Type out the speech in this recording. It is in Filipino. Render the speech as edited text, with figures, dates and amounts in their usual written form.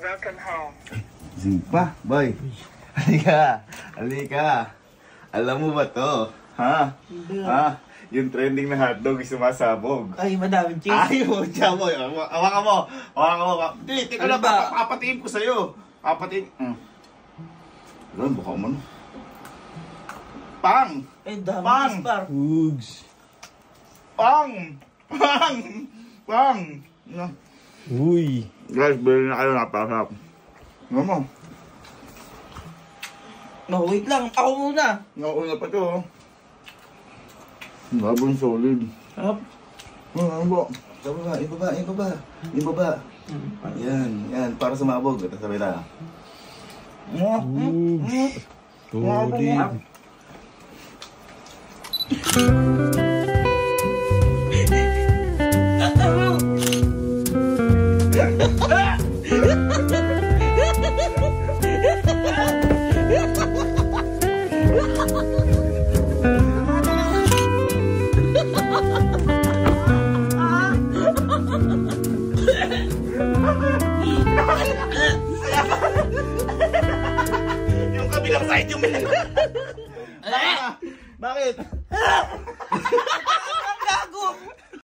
Welcome home. Zimpa, boy. Halika. Halika. Alam mo ba to? Ha? Ha? Yung trending na hotdog sumasabog. Ay, madaming cheese. Ay, mo, tiyan mo. Hawakan mo. Hawakan mo. Hindi, tika Ano na. ba? Papatiin ko sa'yo. Papatiin. Alam, baka mo. Pang! Ay, daming Pang! cheese, par. Hugs. Pang! Pang! Pang! No. Uy. Guys, bilhin na kayo, napakasarap. Ano mo? No, wait lang. Ako muna. Nauna pa to. Labang solid. Up. Ano ba? Ibaba, ibaba, ibaba. Ibaba. Yan, yan. Para sumabog. Ito sabi na. Hugs. Solid. Yung kabilang side yung Bakit? Bakit? Ang gago!